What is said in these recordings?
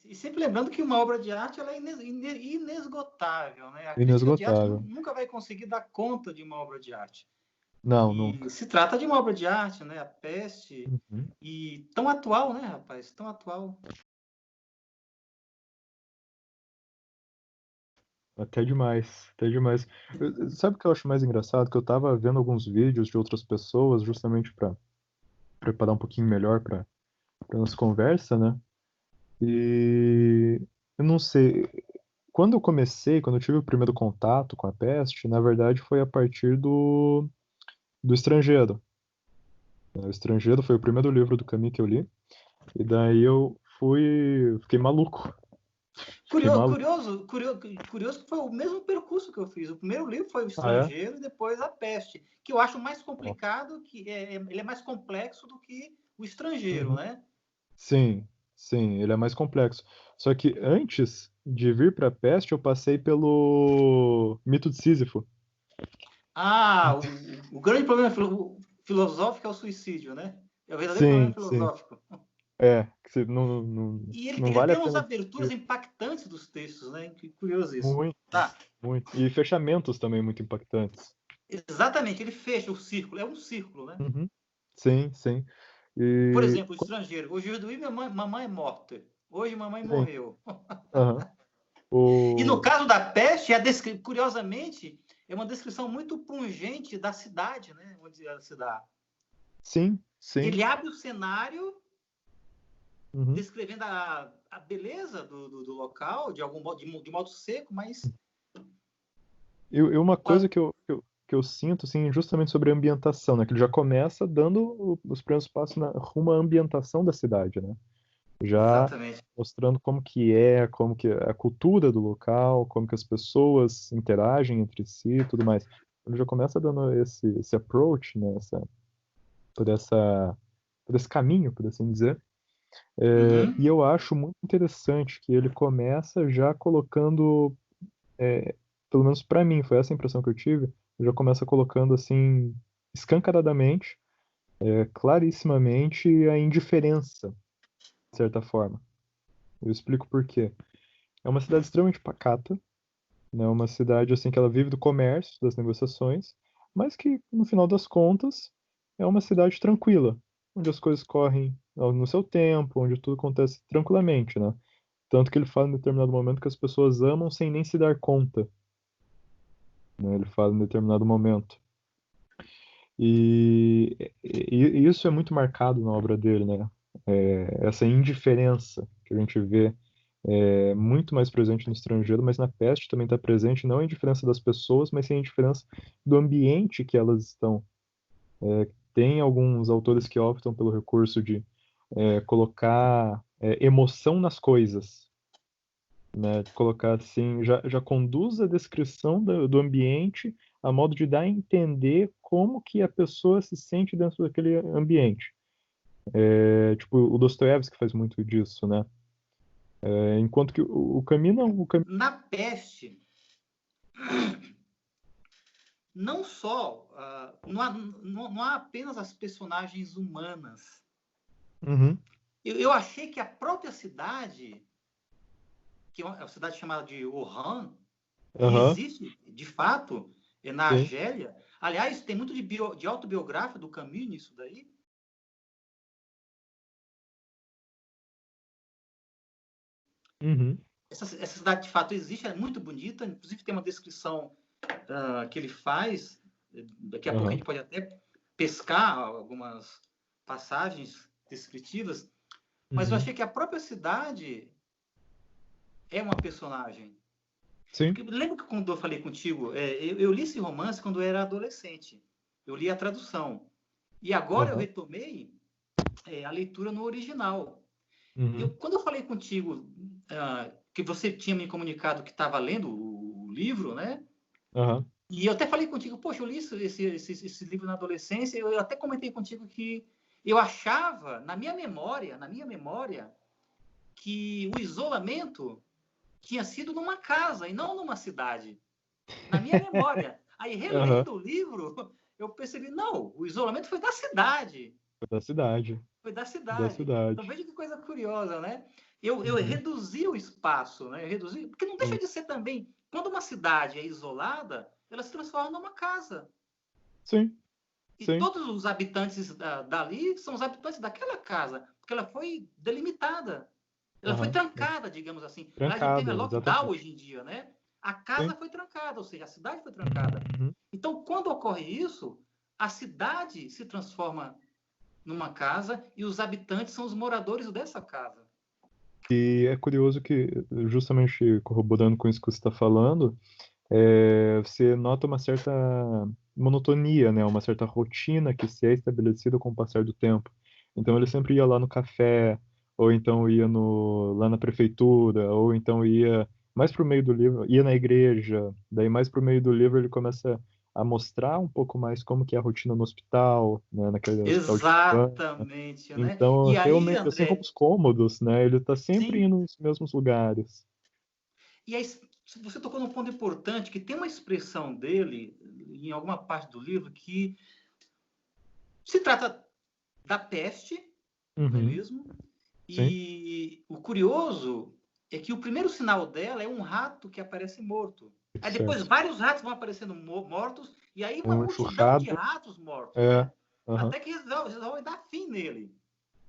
E sempre lembrando que uma obra de arte ela é inesgotável, né? A crítica de arte Inesgotável. nunca vai conseguir dar conta de uma obra de arte. Não, E nunca. se trata de uma obra de arte, né? A Peste, Uhum. e tão atual, né, rapaz? Tão atual. Até demais, até demais. Sabe o que eu acho mais engraçado? Que eu tava vendo alguns vídeos de outras pessoas, justamente para preparar um pouquinho melhor para nossa conversa, né? E eu não sei, quando eu comecei, quando eu tive o primeiro contato com a peste, na verdade foi a partir do Estrangeiro. O Estrangeiro foi o primeiro livro do Camus que eu li, e daí fiquei maluco, fiquei maluco. Curioso que foi o mesmo percurso que eu fiz. O primeiro livro foi O Ah, é? Estrangeiro e depois A Peste, que eu acho mais Ó. complicado, ele é mais complexo do que O Estrangeiro, Uhum. né? Sim, sim, ele é mais complexo. Só que antes de vir para a peste, eu passei pelo mito de Sísifo. Ah, o grande problema filosófico é o suicídio, né? É o verdadeiro problema Sim, sim. filosófico. É, que não, não, E ele, não ele vale a tem umas pena aberturas discutir. impactantes dos textos, né? Que curioso isso. Muito, Tá, muito. E fechamentos também muito impactantes. exatamente, ele fecha o círculo, é um círculo, né? Uhum. Sim, sim. Por E exemplo, O Estrangeiro. Hoje eu doí, mamãe é morta. Hoje mamãe sim, morreu. aham. E no O... caso da peste, curiosamente, é uma descrição muito pungente da cidade, né? Onde ela se dá. Sim, sim. Ele abre o cenário Uhum. descrevendo a beleza do local, de algum modo, de modo seco, mas E uma coisa que eu sinto, assim, justamente sobre a ambientação, né? Que ele já começa dando os primeiros passos rumo à ambientação da cidade, né? Já exatamente. mostrando como que é a cultura do local, como que as pessoas interagem entre si e tudo mais. Ele já começa dando esse approach, né? Por essa, por esse caminho, por assim dizer. E Uhum. eu acho muito interessante que ele começa já colocando, pelo menos para mim, foi essa a impressão que eu tive, ele já começa colocando assim, escancaradamente, clarissimamente, a indiferença, de certa forma. Eu explico por quê. É uma cidade extremamente pacata, né? Uma cidade assim que ela vive do comércio, das negociações, mas que no final das contas é uma cidade tranquila, onde as coisas correm no seu tempo, onde tudo acontece tranquilamente, né? Tanto que ele fala em determinado momento que as pessoas amam sem nem se dar conta, né? Ele fala em determinado momento. E isso é muito marcado na obra dele, né? Essa indiferença que a gente vê muito mais presente no Estrangeiro, mas na Peste também está presente não a indiferença das pessoas, mas sim a indiferença do ambiente que elas estão. Tem alguns autores que optam pelo recurso de colocar emoção nas coisas, né? Colocar assim, já conduz a descrição do ambiente a modo de dar a entender como que a pessoa se sente dentro daquele ambiente. Tipo, o Dostoiévski faz muito disso, né? Enquanto que o Camus não, o Camus... Na peste, não só não há apenas as personagens humanas. Uhum, Eu achei que a própria cidade, que é uma cidade chamada de Wuhan, que aham, existe de fato na sim, Argélia. Aliás, tem muito de autobiográfica do Camus nisso daí. uhum, Essa cidade de fato existe, é muito bonita, inclusive tem uma descrição que ele faz. Daqui a pouco a aham, gente pode até pescar algumas passagens descritivas, mas eu uhum, achei que a própria cidade é uma personagem. sim, Porque lembra que quando eu falei contigo, eu li esse romance quando eu era adolescente. Eu li a tradução. E agora eu aham, retomei a leitura no original. uhum, Quando eu falei contigo que você tinha me comunicado que estava lendo o livro, né? aham, E eu até falei contigo, poxa, eu li esse livro na adolescência, eu até comentei contigo que eu achava, na minha memória, que o isolamento tinha sido numa casa e não numa cidade. Na minha memória. Aí, aham, relendo o livro, eu percebi, não, o isolamento foi da cidade. foi da cidade, Foi da da cidade. Então, cidade. veja que coisa curiosa, né? Eu reduzi o espaço, né? Eu reduzi, porque não deixa de ser também, quando uma cidade é isolada, ela se transforma numa casa. Sim, E sim. todos os habitantes dali são os habitantes daquela casa, porque ela foi delimitada. Ela foi Aham. trancada, digamos assim. Aliás, o termo Trancada, é lockdown exatamente. hoje em dia, né? A casa Sim. foi trancada, ou seja, a cidade foi trancada. Uhum. Então, quando ocorre isso, a cidade se transforma numa casa e os habitantes são os moradores dessa casa. E é curioso que, justamente corroborando com isso que você está falando, você nota uma certa monotonia, né? Uma certa rotina que se é estabelecida com o passar do tempo. Então ele sempre ia lá no café, ou então ia lá na prefeitura, ou então ia mais pro meio do livro, ia na igreja, daí mais pro meio do livro ele começa a mostrar um pouco mais como que é a rotina no hospital, né? Naquele hospital de campanha. Exatamente, né? Então, E aí, realmente, assim como André, os cômodos, né? Ele tá sempre sim. indo nos mesmos lugares. E aí, você tocou num ponto importante, que tem uma expressão dele, em alguma parte do livro, que se trata da peste, não é Uhum, mesmo? sim, E o curioso é que o primeiro sinal dela é um rato que aparece morto. Aí depois certo. vários ratos vão aparecendo mortos, e aí uma Um multidão de enxurrado, ratos mortos, é, né? aham, Até que resolvem dar fim nele,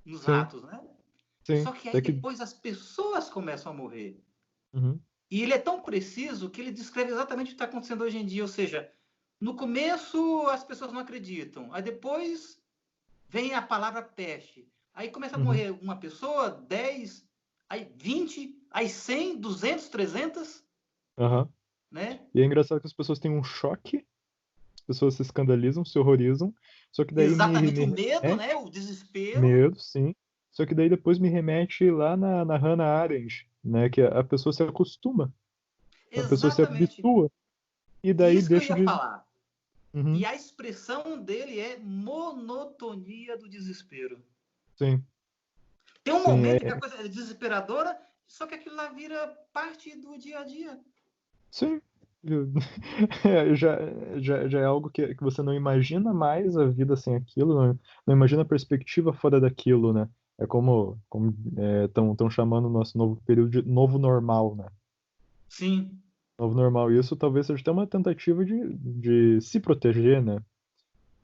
nos sim, ratos, né? sim. Só que aí Até que, depois as pessoas começam a morrer. uhum, E ele é tão preciso que ele descreve exatamente o que está acontecendo hoje em dia. Ou seja, no começo as pessoas não acreditam. Aí depois vem a palavra peste. Aí começa a uhum, morrer uma pessoa, 10, aí 20, aí 100, 200, 300, aham. né? E é engraçado que as pessoas têm um choque, as pessoas se escandalizam, se horrorizam, só que daí Exatamente me o medo, remete, né? O desespero. medo, sim, só que daí depois me remete lá na Hannah Arendt, né, que a pessoa se acostuma, a pessoa se Exatamente. habitua, e E daí isso que eu deixa ia de... falar. E Uhum, a expressão dele é monotonia do desespero. sim, Tem um sim, momento que a coisa é desesperadora, só que aquilo lá vira parte do dia a dia. sim. Já, já é algo que você não imagina mais a vida sem aquilo, não imagina a perspectiva fora daquilo, né? É como estão chamando o nosso novo período de novo normal, né? Sim. Novo normal. E isso talvez seja até uma tentativa de se proteger, né?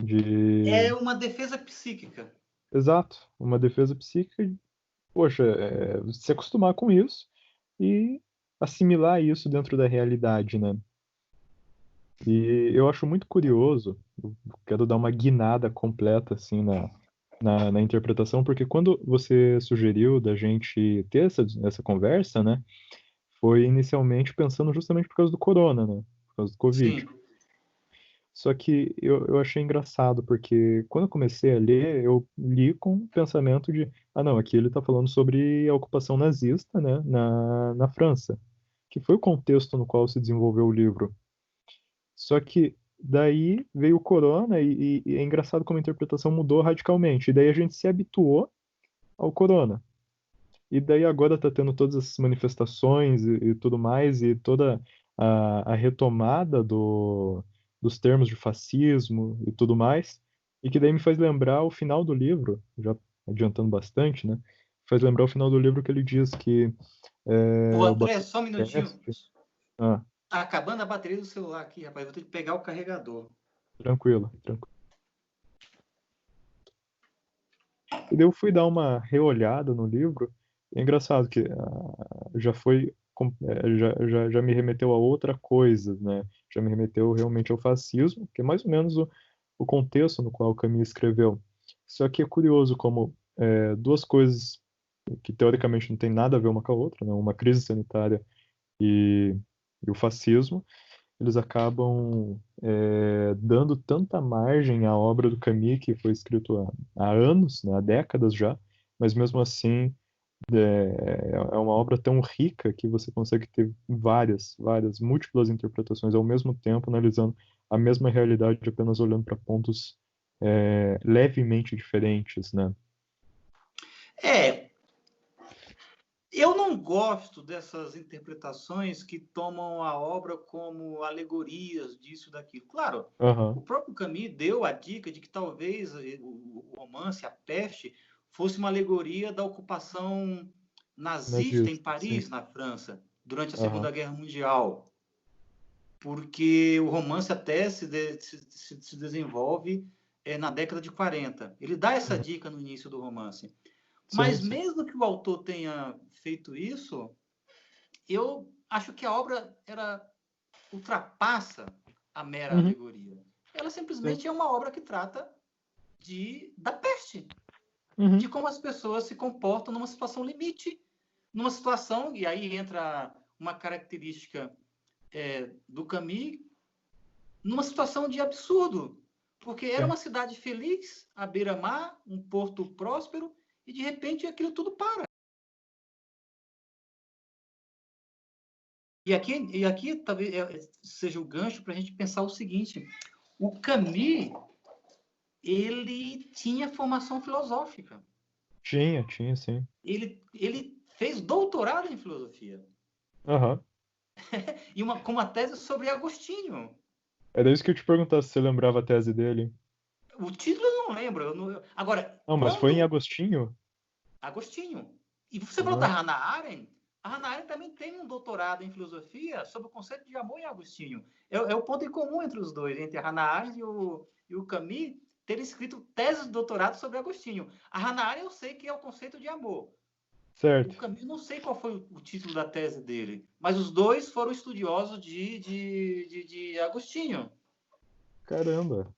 De... É uma defesa psíquica. Exato, uma defesa psíquica, poxa, se acostumar com isso e assimilar isso dentro da realidade, né? E eu acho muito curioso, eu quero dar uma guinada completa assim na interpretação, porque quando você sugeriu da gente ter essa conversa, né, foi inicialmente pensando justamente por causa do corona, né, por causa do Covid. Sim. Só que eu achei engraçado, porque quando eu comecei a ler, eu li com o pensamento de, ah não, aqui ele está falando sobre a ocupação nazista, né, na França, que foi o contexto no qual se desenvolveu o livro. Só que daí veio o corona e é engraçado como a interpretação mudou radicalmente. E daí a gente se habituou ao corona. E daí agora tá tendo todas essas manifestações e tudo mais, e toda a retomada dos termos de fascismo e tudo mais. E que daí me faz lembrar o final do livro, já adiantando bastante, né? Faz lembrar o final do livro que ele diz que Ô, o André, só um minutinho. Batiste... Ah, Tá acabando a bateria do celular aqui, rapaz. Vou ter que pegar o carregador. tranquilo, tranquilo. E daí eu fui dar uma reolhada no livro. É engraçado que já foi, já me remeteu a outra coisa, né? Já me remeteu realmente ao fascismo, que é mais ou menos o contexto no qual o Camus escreveu. Só que é curioso como duas coisas que teoricamente não tem nada a ver uma com a outra, né? Uma crise sanitária e o fascismo, eles acabam dando tanta margem à obra do Camus, que foi escrito há anos, né, há décadas já, mas mesmo assim é uma obra tão rica que você consegue ter várias, múltiplas interpretações ao mesmo tempo, analisando a mesma realidade, apenas olhando para pontos levemente diferentes, né? É, eu não gosto dessas interpretações que tomam a obra como alegorias disso, daquilo. Claro, o Aham, próprio Camus deu a dica de que talvez o romance, a peste, fosse uma alegoria da ocupação nazista em Nazista, sim. Paris, na França, durante a Aham. Segunda Guerra Mundial, porque o romance até se desenvolve na década de 40. Ele dá essa Uhum. dica no início do romance. Sim, Mas sim. mesmo que o autor tenha feito isso, eu acho que a obra ultrapassa a mera Uhum. alegoria. Ela Sim. simplesmente é uma obra que trata da peste, de Uhum. como as pessoas se comportam numa situação limite, numa situação, e aí entra uma característica do Camus, numa situação de absurdo, porque era Sim. uma cidade feliz, à beira-mar, um porto próspero, e de repente aquilo tudo para. E aqui talvez seja o gancho para a gente pensar o seguinte: o Camus, ele tinha formação filosófica. Tinha, sim. Ele fez doutorado em filosofia Aham. e com uma tese sobre Agostinho. Era isso que eu te perguntar se você lembrava a tese dele. O título eu não lembro. Agora, Não, mas foi em quando Agostinho? Agostinho. E você falou da Aham. Hannah Arendt. A Hannah Arendt também tem um doutorado em filosofia sobre o conceito de amor em Agostinho. É o ponto em comum entre os dois, entre a Hannah Arendt e o Camus, terem escrito teses de doutorado sobre Agostinho. A Hannah Arendt eu sei que é o conceito de amor. O Certo. Camus não sei qual foi o título da tese dele, mas os dois foram estudiosos de Agostinho. Caramba.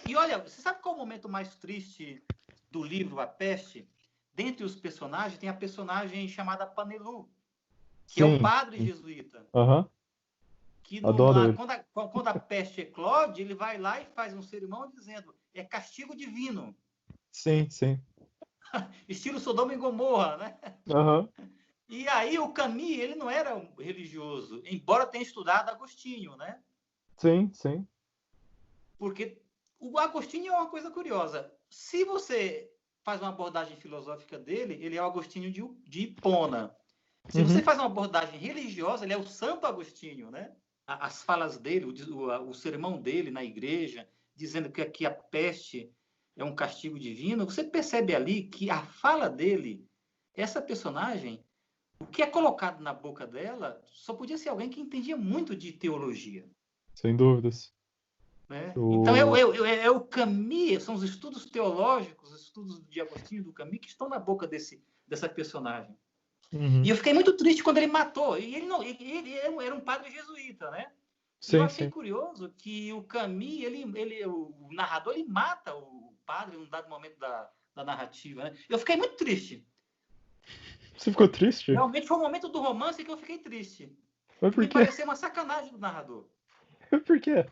E olha, você sabe qual é o momento mais triste do livro A Peste? Dentre os personagens, tem a personagem chamada Panelu, que é o Sim. padre Sim. jesuíta. Que Adoro ele. quando a peste eclode, ele vai lá e faz um sermão dizendo é castigo divino, Sim, sim. estilo Sodoma e Gomorra, né? Aham. E aí o Camus, ele não era um religioso, embora tenha estudado Agostinho, né? Sim, sim. Porque o Agostinho é uma coisa curiosa. Se você faz uma abordagem filosófica dele, ele é o Agostinho de Hipona. Se você Uhum. faz uma abordagem religiosa, ele é o Santo Agostinho, né? As falas dele, o sermão dele na igreja, dizendo que a peste é um castigo divino, você percebe ali que a fala dele, essa personagem, o que é colocado na boca dela, só podia ser alguém que entendia muito de teologia. Sem dúvidas. Né? Então, O... é o Camus, são os estudos teológicos, os estudos de Agostinho do Camus, que estão na boca dessa personagem. E Uhum. eu fiquei muito triste quando ele matou. E ele era um padre jesuíta, né? E eu Sim, achei sim. curioso que o Camus, o narrador, ele mata o padre num dado momento da narrativa. Né? Eu fiquei muito triste. Você ficou triste? Realmente foi um momento do romance que eu fiquei triste. Mas E por me quê? pareceu uma sacanagem do narrador. Por quê?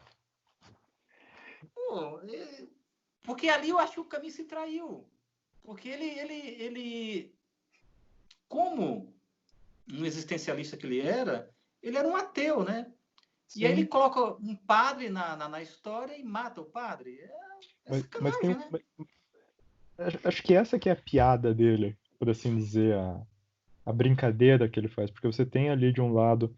Pô, porque ali eu acho que o Camus se traiu. Porque ele como um existencialista que ele era um ateu, né? E aí ele Sim. coloca um padre na história e mata o padre. É Mas tem. sacanagem, né? Acho que essa que é a piada dele, por assim dizer, a brincadeira que ele faz. Porque você tem ali de um lado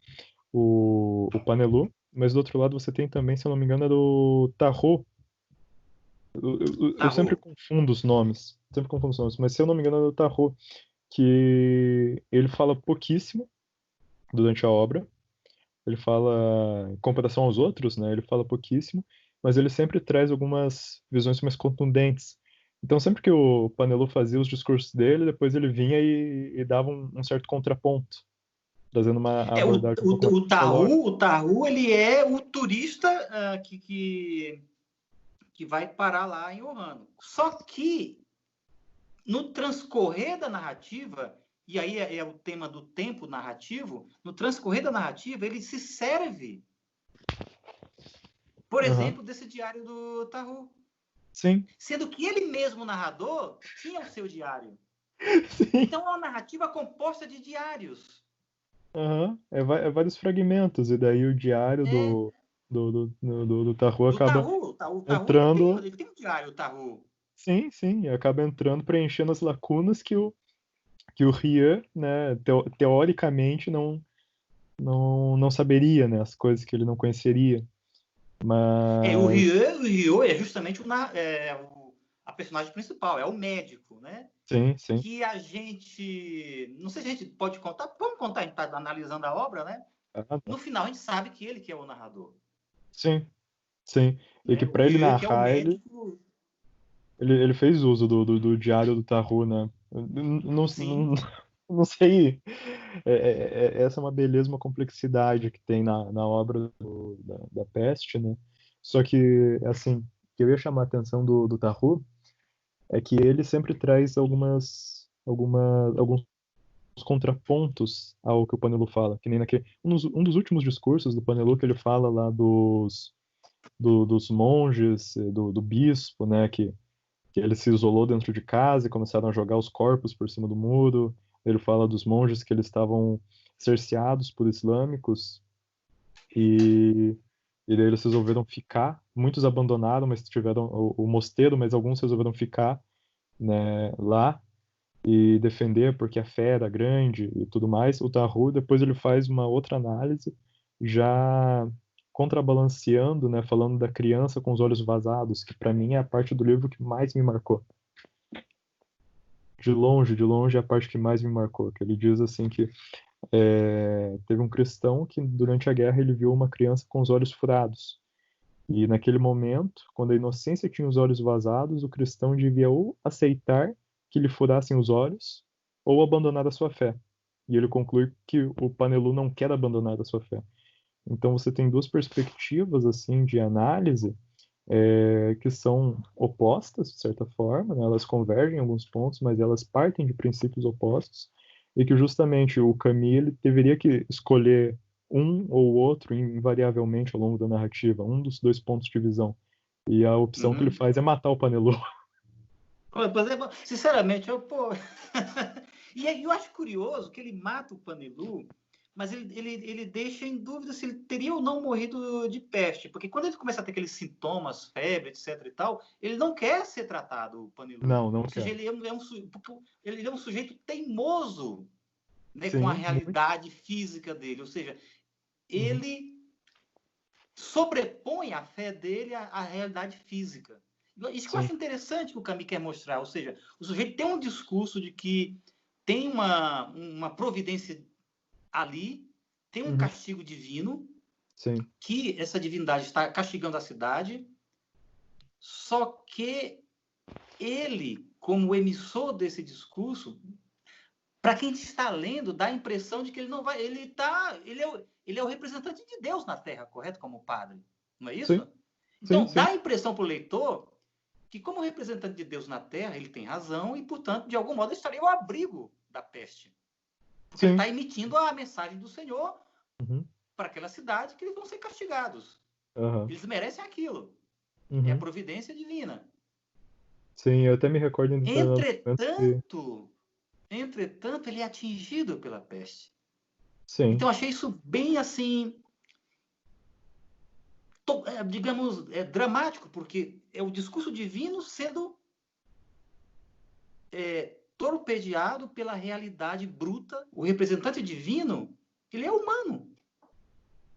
o Panelu, mas do outro lado você tem também, se eu não me engano, é do Tarot. Eu sempre Tarô. confundo os nomes. Sempre confundo os nomes, mas se eu não me engano é do Tarot, que ele fala pouquíssimo durante a obra. Ele fala, em comparação aos outros, né? Ele fala pouquíssimo, mas ele sempre traz algumas visões mais contundentes. Então, sempre que o Panelu fazia os discursos dele, depois ele vinha e dava um certo contraponto, trazendo uma É, o, abordagem um pouco mais o, o teológica. Tahu, o Tahu, ele é o turista que vai parar lá em Ohano. Só que, no transcorrer da narrativa, e aí é o tema do tempo narrativo, no transcorrer da narrativa, ele se serve, por Aham. exemplo, desse diário do Tahu. Sim, Sendo que ele mesmo, narrador, tinha o seu diário. sim. Então, é uma narrativa composta de diários. Aham. É vários fragmentos, e daí o diário É, do Tarô do acaba Tahu. O Tahu, ele tem, entrando. ele tem um diário, o Tahu. Sim, sim, e acaba entrando, preenchendo as lacunas que o Rian, né, teoricamente não saberia, né, as coisas que ele não conheceria. O Mas Ryo é justamente a personagem principal, é o médico, né? Sim, sim. Que a gente... Não sei se a gente pode contar. Vamos contar, a gente está analisando a obra, né? Tá. No final, a gente sabe que ele que é o narrador. Sim, sim. E que Né? para ele Ele que é o narrar, médico, ele fez uso do diário do Tarru, né? Eu não, sim. não sei. Essa é uma beleza, uma complexidade que tem na obra da Peste, né? Só que, assim, o que eu ia chamar a atenção do Tarru é que ele sempre traz alguns contrapontos ao que o Panelu fala. Que nem um dos últimos discursos do Panelu que ele fala lá dos monges, do bispo, né? Que ele se isolou dentro de casa e começaram a jogar os corpos por cima do muro. Ele fala dos monges que eles estavam cerceados por islâmicos e, e daí eles resolveram ficar. Muitos abandonaram, mas tiveram o mosteiro, mas alguns resolveram ficar, né, lá e defender porque a fé era grande e tudo mais. O Tahu depois ele faz uma outra análise já contrabalanceando, né, falando da criança com os olhos vazados, que para mim é a parte do livro que mais me marcou. De longe é a parte que mais me marcou, que ele diz assim que teve um cristão que durante a guerra ele viu uma criança com os olhos furados. E naquele momento, quando a inocência tinha os olhos vazados, o cristão devia ou aceitar que lhe furassem os olhos ou abandonar a sua fé. E ele conclui que o Panelu não quer abandonar a sua fé. Então você tem duas perspectivas assim de análise que são opostas, de certa forma, né? Elas convergem em alguns pontos, mas elas partem de princípios opostos, e que justamente o Camus ele deveria que escolher um ou outro invariavelmente ao longo da narrativa, um dos dois pontos de visão. E a opção que ele Uhum. faz é matar o Panelu. Por exemplo, sinceramente, pô... E aí eu acho curioso que ele mata o Panelu, mas ele deixa em dúvida se ele teria ou não morrido de peste, porque quando ele começa a ter aqueles sintomas, febre, etc e tal, ele não quer ser tratado, o Panelu. Não, não Ou seja, quer. ele é um sujeito teimoso, né, com a Sim, muito. realidade física dele, ou seja, Uhum. ele sobrepõe a fé dele à realidade física. Isso que eu Sim. acho interessante que o Camus quer mostrar, ou seja, o sujeito tem um discurso de que tem uma providência ali, tem um Uhum. castigo divino, Sim. que essa divindade está castigando a cidade, só que ele, como emissor desse discurso, para quem está lendo, dá a impressão de que ele não vai. Ele é o representante de Deus na Terra, correto? Como padre. Não é Sim. isso? Sim, Então, sim. dá a impressão para o leitor que, como representante de Deus na Terra, ele tem razão e, portanto, de algum modo, estaria ao abrigo da peste. Porque ele Sim. está emitindo a mensagem do Senhor Uhum. para aquela cidade que eles vão ser castigados. Aham. Eles merecem aquilo. É a Uhum. providência divina. Sim, eu até me recordo em determinado momento que... Entretanto, ele é atingido pela peste. Sim. Então, achei isso bem assim, digamos, dramático, porque é o discurso divino sendo torpedeado pela realidade bruta. O representante divino, ele é humano.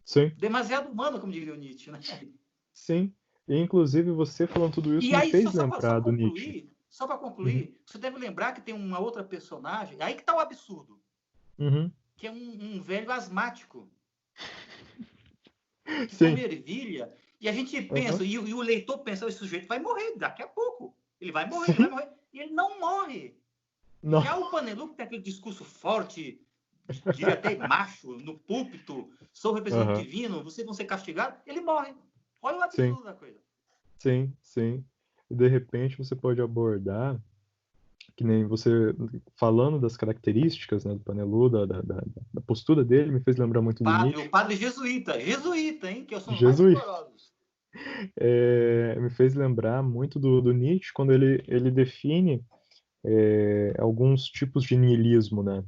Sim. Demasiado humano, como diria o Nietzsche, né? Sim, e inclusive você falando tudo isso E me aí, fez lembrar do Nietzsche. só para Uhum, concluir, você deve lembrar que tem uma outra personagem, aí que está o absurdo, uhum, que é um velho asmático, que sim, come ervilha, e a gente uhum, pensa, e o leitor pensa, esse sujeito vai morrer daqui a pouco. Ele vai morrer, ele vai sim, morrer. E ele não morre. não, Já o Panelu, que tem aquele discurso forte, diria até macho, no púlpito, sou representante uhum, divino, vocês vão ser castigados, ele morre. Olha o sim, absurdo da coisa. sim, sim. E de repente você pode abordar, que nem você falando das características, né, do Panelu, da postura dele, me fez lembrar muito do O Nietzsche. padre jesuíta, hein, que são os mais Jesus, rigorosos. me fez lembrar muito do Nietzsche quando ele define alguns tipos de niilismo, né?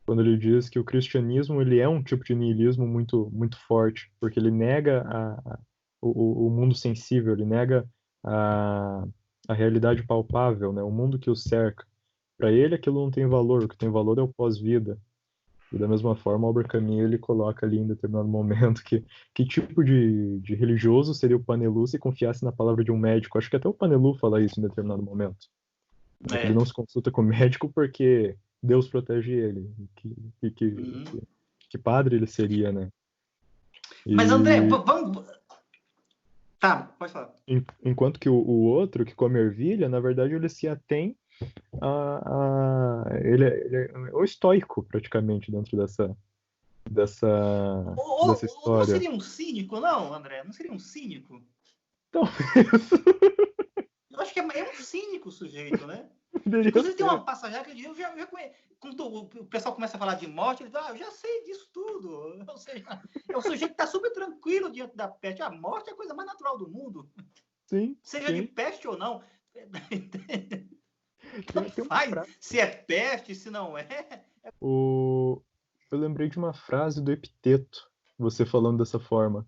Quando ele diz que o cristianismo ele é um tipo de niilismo muito muito forte, porque ele nega o mundo sensível, ele nega a, a realidade palpável, né? O mundo que o cerca. Para ele aquilo não tem valor, o que tem valor é o pós-vida. E da mesma forma, o Albert Camus ele coloca ali em determinado momento que tipo de religioso seria o Panelu se confiasse na palavra de um médico. Acho que até o Panelu fala isso em determinado momento. Né, que ele É. não se consulta com o médico porque Deus protege ele. Que, que, Uhum. que, que padre ele seria, né? Mas, André, E vamos. Tá, pode falar. enquanto que o outro, que come ervilha, na verdade ele se atém ele é um estoico, praticamente, dentro dessa Não história. seria um cínico, não, André? Não seria um cínico? Então, Eu acho que é um cínico o sujeito, né? poderia Inclusive, tem ser. uma passagem que eu já conheço. Quando o pessoal começa a falar de morte, ele fala, eu já sei disso tudo. Ou seja, é um sujeito que está super tranquilo diante da peste. A morte é a coisa mais natural do mundo. Sim, Seja de sim. peste ou não. Tanto Tem uma faz frase. se é peste, se não é. Eu lembrei de uma frase do Epiteto, você falando dessa forma.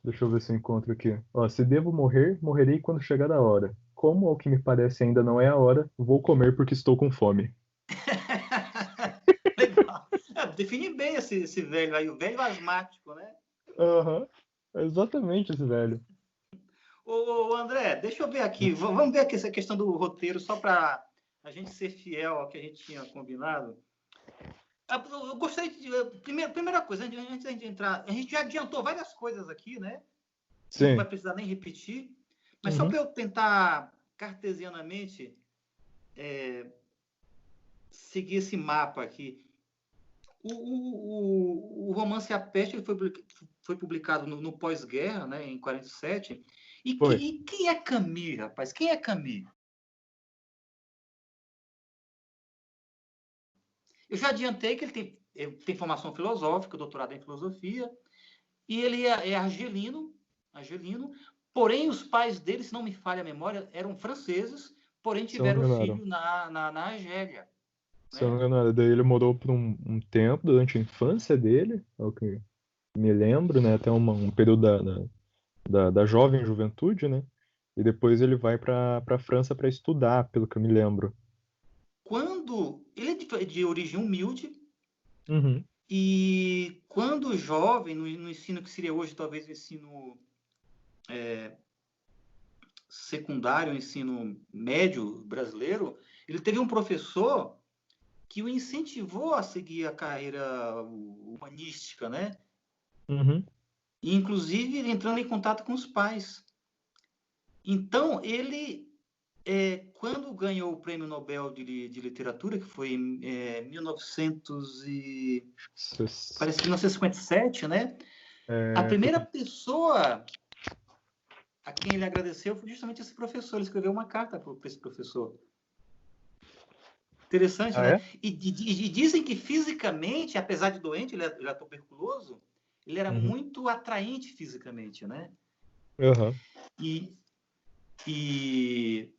Deixa eu ver se eu encontro aqui. Ó, se devo morrer, morrerei quando chegar a hora. Como, ao que me parece, ainda não é a hora, vou comer porque estou com fome. Legal. Define bem esse velho aí, o velho asmático, né? Aham, é exatamente esse velho. Ô, André, deixa eu ver aqui. Vamos ver aqui essa questão do roteiro, só para a gente ser fiel ao que a gente tinha combinado. Eu gostaria de. Primeira coisa, antes de entrar, a gente já adiantou várias coisas aqui, né? Não vai Sim. precisar nem repetir, mas só Uhum. para eu tentar cartesianamente seguir esse mapa aqui. O romance A Peste ele foi publicado no pós-guerra, né, em 47. Foi. E quem é Camus, rapaz? Quem é Camus? Eu já adiantei que ele tem formação filosófica, doutorado em filosofia, e ele é argelino, porém os pais dele, se não me falha a memória, eram franceses, porém Se eu não me tiveram engano, era. filho na Argélia. Se eu não Né? me engano, era. Daí ele morou por um tempo, durante a infância dele, é o que me lembro, né? Até um período da jovem juventude, né? E depois ele vai para França para estudar, pelo que eu me lembro. Ele é de origem humilde, Uhum. e quando jovem, no ensino que seria hoje talvez o ensino secundário, o ensino médio brasileiro, ele teve um professor que o incentivou a seguir a carreira humanística, né? Uhum. E, inclusive, entrando em contato com os pais. Então, ele, quando ganhou o Prêmio Nobel de Literatura, que foi em 1957, né? A É, foi primeira pessoa a quem ele agradeceu foi justamente esse professor. Ele escreveu uma carta para esse professor. Interessante, Ah, né? é? E dizem que fisicamente, apesar de doente, ele era tuberculoso, ele era Uhum. muito atraente fisicamente, né? Aham. E, e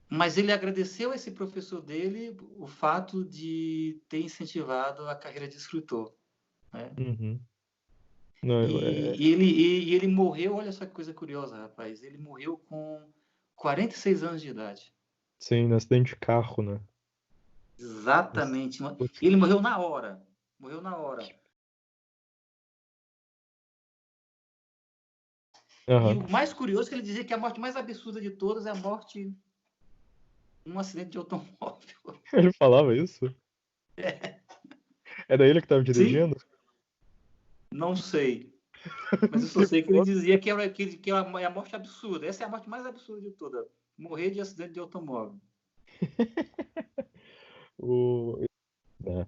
mas ele agradeceu a esse professor dele o fato de ter incentivado a carreira de escritor. Né? Uhum. Não, E ele morreu, olha só que coisa curiosa, rapaz. Ele morreu com 46 anos de idade. sim, no acidente de carro, né? Exatamente. Putz. Ele morreu na hora. Morreu na hora. E Aham. o mais curioso é que ele dizia que a morte mais absurda de todas é a morte num acidente de automóvel. Ele falava isso? Era ele que estava Sim? dirigindo? Não sei. Mas eu só Se sei que ele fosse. dizia que é a morte absurda. Essa é a morte mais absurda de todas. Morrer de acidente de automóvel. O... É.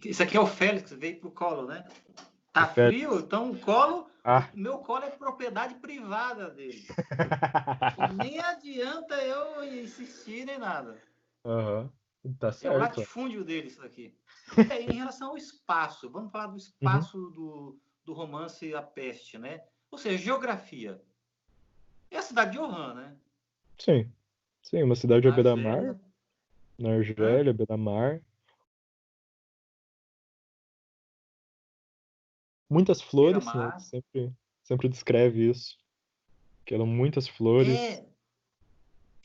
Isso aqui é o Félix, veio pro colo, né? O Tá frio, Félix. então o Ah. meu colo é propriedade privada dele. Nem adianta eu insistir nem nada. Aham. Tá É o certo. latifúndio dele isso aqui. Em relação ao espaço, vamos falar do Uhum. espaço do romance A Peste, né? Ou seja, geografia. É a cidade de Oran, né? Sim. Sim, uma cidade à Na beira-mar, Argélia. na Hã? Argélia, beira-mar. Muitas flores, né? Beira-mar. Sempre descreve isso. Que eram muitas flores. É,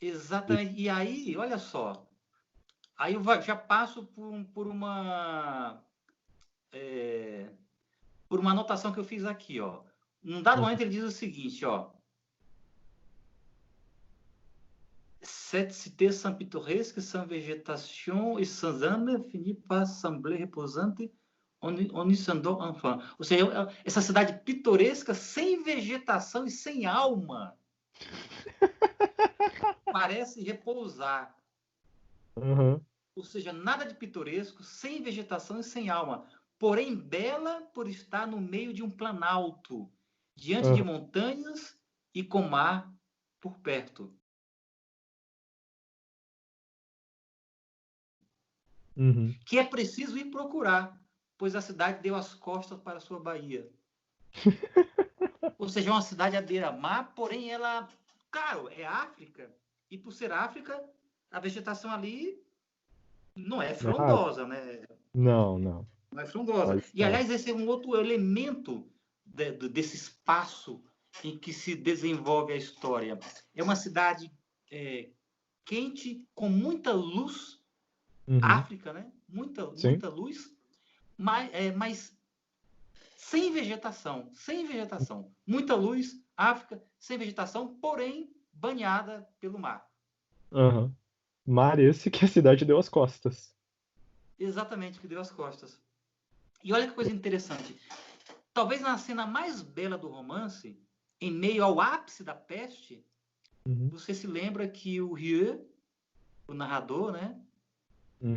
E... exatamente. E aí, olha só. Aí eu já passo por uma anotação que eu fiz aqui, ó. Num dado momento ele diz o seguinte, ó. Cette cité sans pittoresque, sans végétation et sans âme, finit par sembler reposante on y s'endort enfin. Ou seja, essa cidade pitoresca, sem vegetação e sem alma, parece repousar. Uhum. Ou seja, nada de pitoresco, sem vegetação e sem alma. Porém, bela por estar no meio de um planalto, diante de montanhas e com mar por perto. Uhum. Que é preciso ir procurar, pois a cidade deu as costas para a sua baía. Ou seja, é uma cidade à beira-mar, porém ela, claro, é África, e por ser África, a vegetação ali não é frondosa, né? Não, não. Não é frondosa. Mas, E, aliás, esse é um outro elemento desse espaço em que se desenvolve a história. É uma cidade quente, com muita luz, África, né? Muita luz, mas sem vegetação. Muita luz, África, sem vegetação, porém banhada pelo mar. Uhum. Mar esse que a cidade deu as costas. Exatamente, que deu as costas. E olha que coisa interessante. Talvez na cena mais bela do romance, em meio ao ápice da peste, você se lembra que o Rieu, o narrador, né,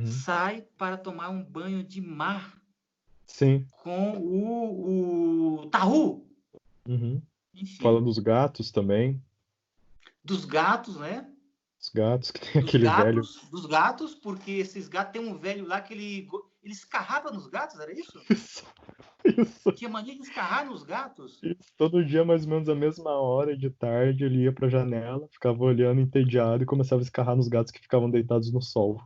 sai para tomar um banho de mar. Sim. Com o Tahu. Enfim. Fala dos gatos também. Dos gatos, né? Os gatos, que tem aquele velho. Dos gatos, porque esses gatos, tem um velho lá que ele escarrava nos gatos, era isso? Isso. Tinha mania de escarrar nos gatos. Isso. Todo dia, mais ou menos a mesma hora de tarde, ele ia pra janela, ficava olhando entediado e começava a escarrar nos gatos que ficavam deitados no sol.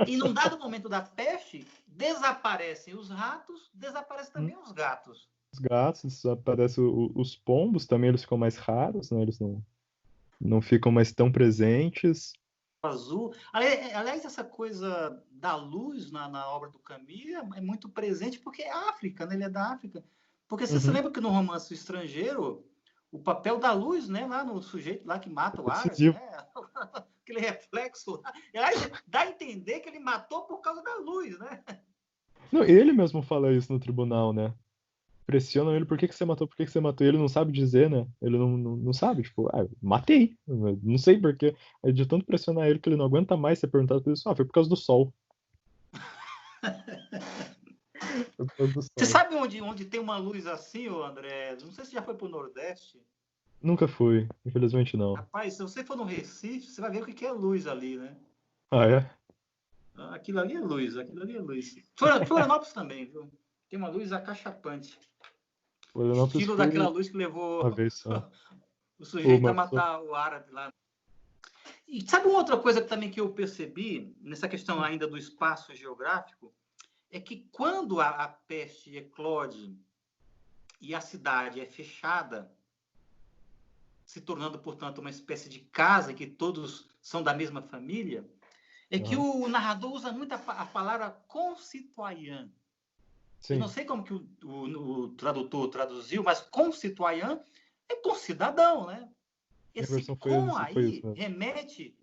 E num dado momento da peste, desaparecem os ratos, desaparecem também os gatos. Os gatos, desaparecem os pombos também, eles ficam mais raros, né? Eles não ficam mais tão presentes. Azul. Aliás, essa coisa da luz na obra do Camus é muito presente porque é África, né? Ele é da África. Porque você se lembra que no romance Estrangeiro, o papel da luz, né? Lá no sujeito lá que mata o árabe, né? Aquele reflexo lá. Aliás, dá a entender que ele matou por causa da luz, né? Não, ele mesmo fala isso no tribunal, né? Pressionam ele, por que você matou, por que você matou? E ele não sabe dizer, né? Ele não sabe, tipo, matei. Não sei por quê. É de tanto pressionar ele que ele não aguenta mais ser perguntado por isso. Foi por causa do sol. Você sabe onde tem uma luz assim, ô André? Não sei se já foi pro Nordeste. Nunca fui, infelizmente não. Rapaz, se você for no Recife, você vai ver o que é luz ali, né? Ah, é? Aquilo ali é luz, Florianópolis também, viu? Tem uma luz acachapante. Estilo daquela luz que levou o sujeito a matar o árabe lá. E sabe uma outra coisa também que eu percebi, nessa questão ainda do espaço geográfico, é que quando a peste eclode e a cidade é fechada, se tornando, portanto, uma espécie de casa que todos são da mesma família, é que o narrador usa muito a palavra concitoyen. Eu não sei como que o tradutor traduziu, mas concitoyen é concidadão, né? Esse com aí remete,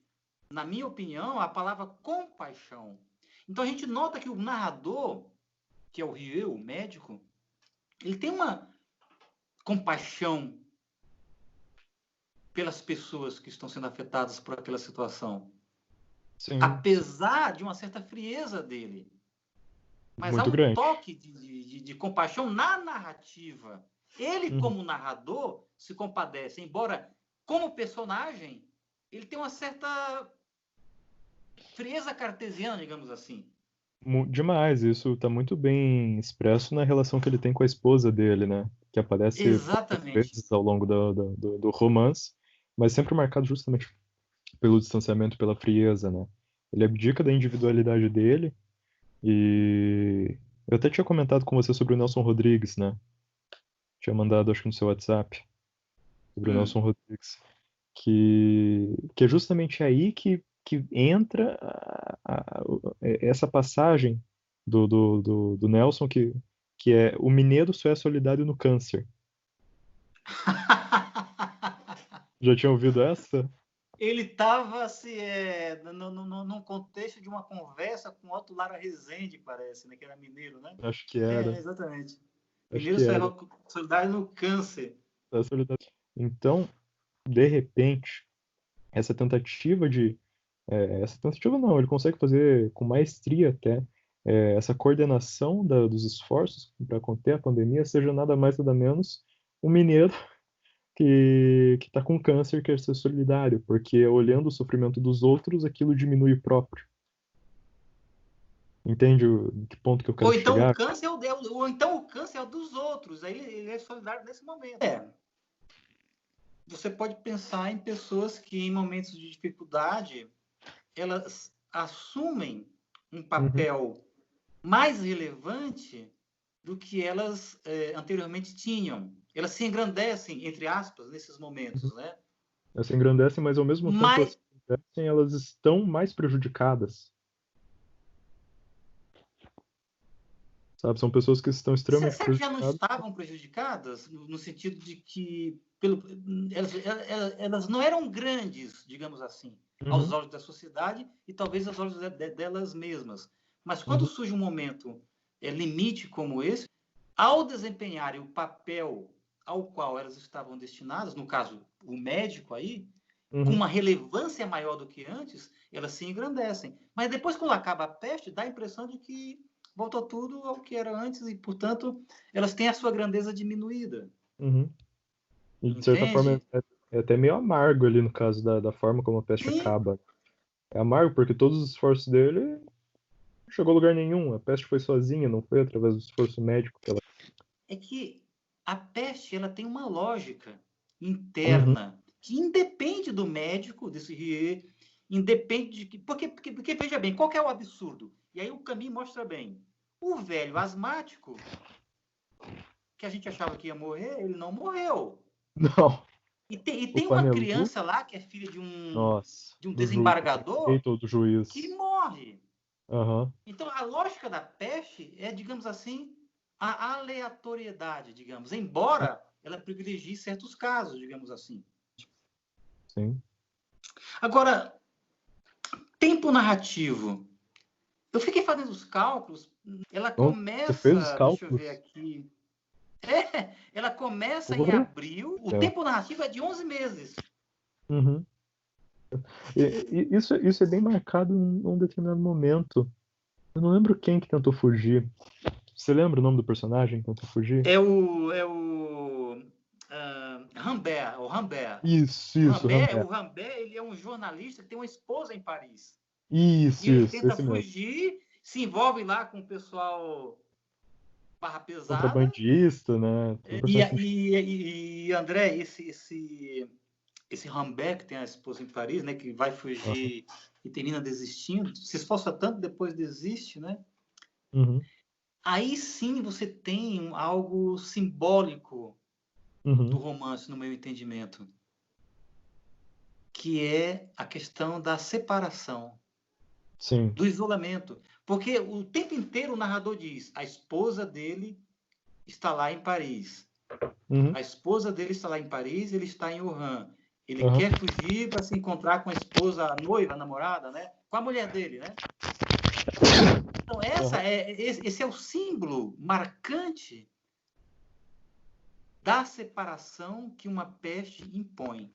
na minha opinião, à palavra compaixão. Então a gente nota que o narrador, que é o Rieu, o médico, ele tem uma compaixão pelas pessoas que estão sendo afetadas por aquela situação. Sim. Apesar de uma certa frieza dele. Mas muito há um grande toque de compaixão na narrativa. Ele, como narrador, se compadece. Embora, como personagem, ele tem uma certa frieza cartesiana, digamos assim. Demais. Isso está muito bem expresso na relação que ele tem com a esposa dele, né? Que aparece vezes ao longo do romance, mas sempre marcado justamente pelo distanciamento, pela frieza, né? Ele abdica da individualidade dele e eu até tinha comentado com você sobre o Nelson Rodrigues, né? Tinha mandado, acho que no seu WhatsApp, sobre o Nelson Rodrigues, que é justamente aí que entra essa passagem do Nelson, que é o mineiro só é solidário no câncer. Já tinha ouvido essa? Ele estava assim, num contexto de uma conversa com Otto Lara Rezende, parece, né? Que era mineiro, né? Acho que era. Exatamente. Acho Mineiro que era. solidário no câncer. Da solidariedade. Então, de repente, essa tentativa de. Essa tentativa não, ele consegue fazer com maestria até essa coordenação dos esforços para conter a pandemia, seja nada mais nada menos um mineiro que está com câncer quer ser solidário, porque olhando o sofrimento dos outros, aquilo diminui o próprio. Entende que ponto que eu quero Ou então o chegar? câncer ou então o câncer é o dos outros. Aí ele é solidário nesse momento. Você pode pensar em pessoas que em momentos de dificuldade elas assumem um papel mais relevante do que elas anteriormente tinham. Elas se engrandecem, entre aspas, nesses momentos, né? Elas se engrandecem, mas ao mesmo tempo que elas Mas se engrandecem, elas estão mais prejudicadas. Sabe? São pessoas que estão extremamente será que já não prejudicadas. estavam prejudicadas no sentido de que elas não eram grandes, digamos assim, aos olhos da sociedade e talvez aos olhos delas mesmas. Mas quando surge um momento limite como esse, ao desempenharem o papel ao qual elas estavam destinadas, no caso, o médico aí, com uma relevância maior do que antes, elas se engrandecem. Mas depois, quando acaba a peste, dá a impressão de que voltou tudo ao que era antes e, portanto, elas têm a sua grandeza diminuída. E, de certa forma, Entende? é até meio amargo ali no caso da forma como a peste Sim. acaba. É amargo porque todos os esforços dele não chegou a lugar nenhum. A peste foi sozinha, não foi através do esforço médico que ela. É que a peste ela tem uma lógica interna que independe do médico, desse Rie, independe de que. Porque veja bem, qual que é o absurdo? E aí o caminho mostra bem. O velho asmático, que a gente achava que ia morrer, ele não morreu. Não. E O tem uma Panelu, criança lá, que é filha de um nossa, do desembargador, prefeito ou do que juiz. morre. Aham, Então, a lógica da peste é, digamos assim, a aleatoriedade, digamos, embora ela privilegie certos casos, digamos assim. sim. Agora, tempo narrativo. Eu fiquei fazendo os cálculos, ela Então, você fez os começa, deixa eu ver cálculos? aqui, ela começa em Porra. abril, o É. tempo narrativo é de 11 meses. Uhum. Isso é bem marcado num determinado momento. Eu não lembro quem que tentou fugir. Você lembra o nome do personagem que tentou fugir? Rambert, o Rambert. Isso, O Rambert. Rambert, ele é um jornalista que tem uma esposa em Paris. E ele Isso, tenta esse mesmo. fugir, se envolve lá com o pessoal barra pesada. Contrabandista, né? E André, esse Rambert, que tem a esposa em Paris, né, que vai Aham. fugir e termina desistindo, se esforça tanto, depois desiste, né? Uhum. Aí sim você tem algo simbólico do Uhum. romance, no meu entendimento, que é a questão da separação, Sim. do isolamento. Porque o tempo inteiro o narrador diz: a esposa dele está lá em Paris. Uhum. A esposa dele está lá em Paris, ele está em Wuhan. Ele Aham. quer fugir para se encontrar com a esposa, a noiva, a namorada, né? Com a mulher dele, né? Então, Aham. esse é o símbolo marcante da separação que uma peste impõe.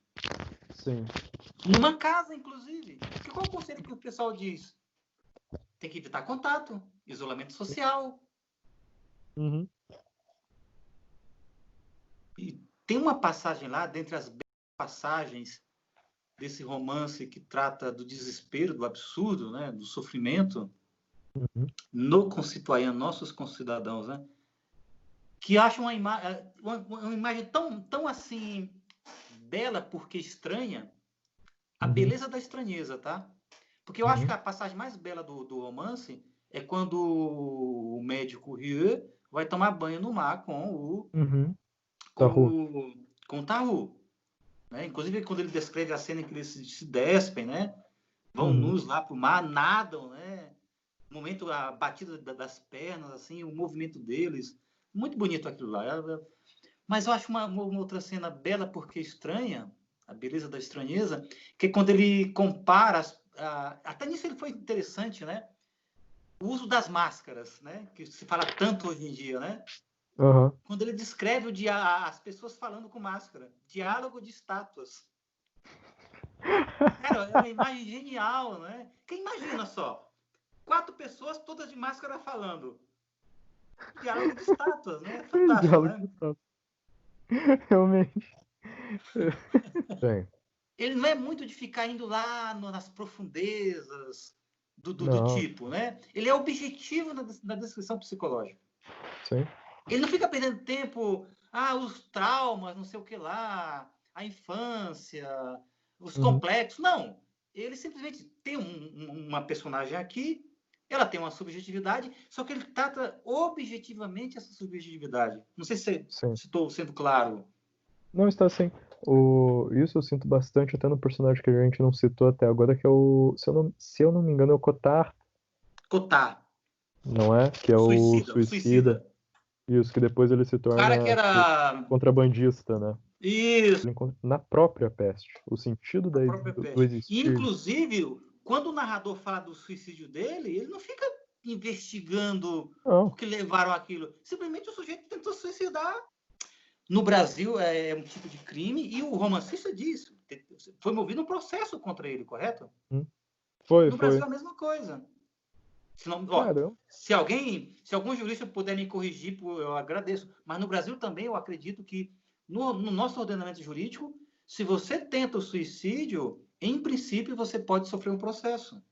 Sim. Numa casa, inclusive. Porque qual é o conselho que o pessoal diz? Tem que evitar contato, isolamento social. Uhum. E tem uma passagem lá, dentre as passagens desse romance que trata do desespero, do absurdo, né, do sofrimento Uhum. no concitoyen, nossos concidadãos, né, que acham uma imagem tão assim bela porque estranha, a Uhum. beleza da estranheza, tá? Porque eu acho que Uhum. a passagem mais bela do romance é quando o médico Rieu vai tomar banho no mar com Uhum. Tá, Rô. com o Tahu, né? Inclusive, quando ele descreve a cena em que eles se despem, né? Vão Uhum. nus lá pro mar, nadam, né? O momento, a batida das pernas, assim, o movimento deles. Muito bonito aquilo lá. Mas eu acho uma outra cena bela porque estranha, a beleza da estranheza, que é quando ele compara, até nisso ele foi interessante, né? O uso das máscaras, né? Que se fala tanto hoje em dia, né? Uhum. Quando ele descreve as pessoas falando com máscara, diálogo de estátuas. Cara, é uma imagem genial, né? Quem imagina só? 4 pessoas todas de máscara falando. Diálogo de estátuas, né? Fantástico, Diálogo né? de fato. Realmente. Tem. Ele não é muito de ficar indo lá nas profundezas do Não, tipo, né? Ele é objetivo na descrição psicológica. sim. Ele não fica perdendo tempo, os traumas, não sei o que lá, a infância, os Uhum. complexos. Não. Ele simplesmente tem uma personagem aqui, ela tem uma subjetividade, só que ele trata objetivamente essa subjetividade. Não sei se Sim. estou sendo claro. Não está assim. Isso eu sinto bastante até no personagem que a gente não citou até agora, que é o. Se eu não me engano, é o Kotar, Cotar, não é? Que é o o suicida. suicida. Isso, que depois ele se O cara que torna tipo, era. contrabandista, né? Isso, Na própria peste. O sentido a própria do peste. E, existir. inclusive, quando o narrador fala do suicídio dele, ele não fica investigando Não, por que levaram aquilo. Simplesmente o sujeito tentou se suicidar. No Brasil é um tipo de crime e o romancista diz, foi movido um processo contra ele, correto? hum, foi, No Brasil foi. é a mesma coisa. Se, não, Caramba. se algum jurista puder me corrigir, eu agradeço. Mas no Brasil também eu acredito que no nosso ordenamento jurídico, se você tenta o suicídio, em princípio você pode sofrer um processo.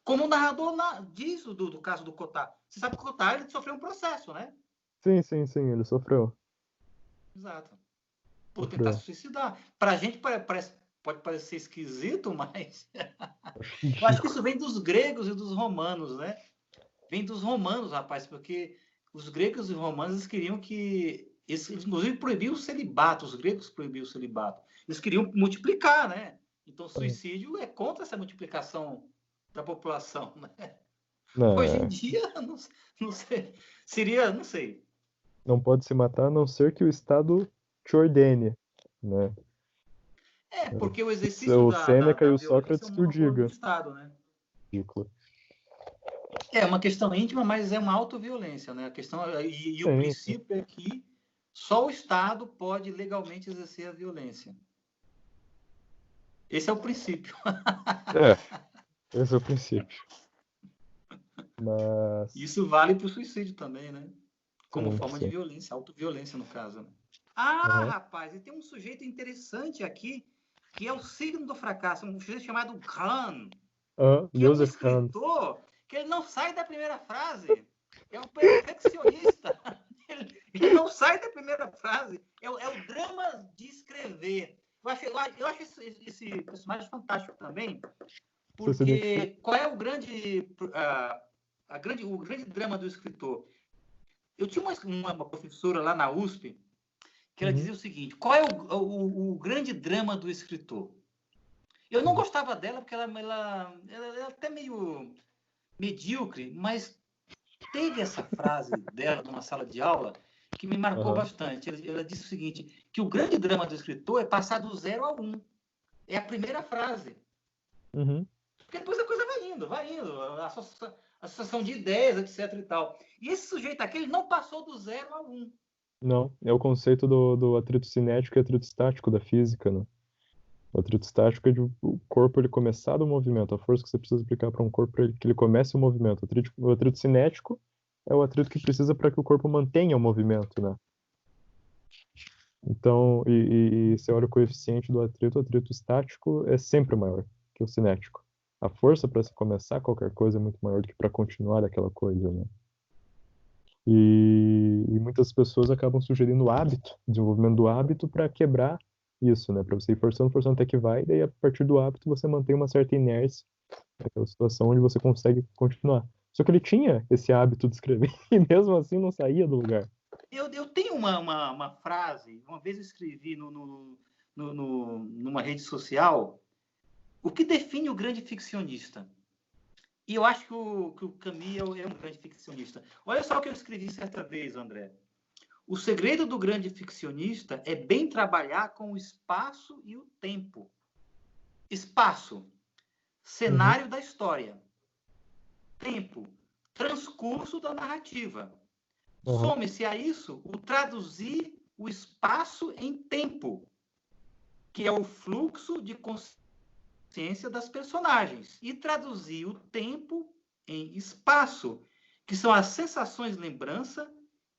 Como o narrador diz do caso do Cotar. Você sabe que o Cotar ele sofreu um processo, né? Sim, sim, sim, ele sofreu. Exato. Por tentar Sofreu. se suicidar. Para a gente pode parecer esquisito, mas Acho eu acho que ridículo. isso vem dos gregos e dos romanos, né? Vem dos romanos, rapaz, porque os gregos e romanos queriam que. Eles, inclusive, proibiam o celibato, os gregos proibiam o celibato. Eles queriam multiplicar, né? Então, suicídio é contra essa multiplicação da população, né? Hoje em É, dia, não sei. Seria, não sei. não pode se matar a não ser que o Estado te ordene, né? É, porque o Isso é exercício o da, da, Sêneca e da o violência é Sócrates um que o monopólio do diga. Estado, né? Ridículo. É uma questão íntima, mas é uma autoviolência, né? A questão, e o Sim, sim. princípio é que só o Estado pode legalmente exercer a violência. Esse é o princípio. É, esse é o princípio. Mas, Isso vale para o suicídio também, né? Como sim, forma de sim. violência, autoviolência no caso. Né? Uhum. Rapaz, e tem um sujeito interessante aqui, que é o signo do fracasso, um sujeito chamado Khan, que é um Joseph Kahn. escritor que ele não sai da primeira frase. É um perfeccionista. Ele não sai da primeira frase. É o drama de escrever. Eu acho esse personagem fantástico também, Você se identifica? porque qual é o grande drama do escritor? Eu tinha uma professora lá na USP que ela Uhum. dizia o seguinte: qual é o grande drama do escritor? Eu não Uhum. gostava dela porque ela é até meio medíocre, mas teve essa frase dela numa sala de aula que me marcou Uhum. bastante. Ela disse o seguinte: que o grande drama do escritor é passar do 0 ao 1. É a primeira frase. Uhum. Porque depois a coisa vai indo, a associação de ideias, etc e tal. E esse sujeito aqui, ele não passou do 0 ao 1. Não, é o conceito do atrito cinético e atrito estático da física, né? O atrito estático é de o corpo ele começar do movimento, a força que você precisa aplicar para um corpo para que ele comece o movimento. O atrito cinético é o atrito que precisa para que o corpo mantenha o movimento, né? Então, e se olha o coeficiente do atrito, o atrito estático é sempre maior que o cinético. A força para se começar qualquer coisa é muito maior do que para continuar aquela coisa, né? E muitas pessoas acabam sugerindo o hábito, desenvolvimento do hábito para quebrar isso, né? Para você ir forçando até que vai, e daí a partir do hábito você mantém uma certa inércia naquela situação onde você consegue continuar. Só que ele tinha esse hábito de escrever e mesmo assim não saía do lugar. Eu tenho uma frase, uma vez eu escrevi numa rede social o que define o grande ficcionista. E eu acho que o Camus é um grande ficcionista. Olha só o que eu escrevi certa vez, André. O segredo do grande ficcionista é bem trabalhar com o espaço e o tempo. Espaço, cenário da história. Tempo, transcurso da narrativa. Some-se a isso o traduzir o espaço em tempo, que é o fluxo de consciência das personagens, e traduzir o tempo em espaço, que são as sensações de lembrança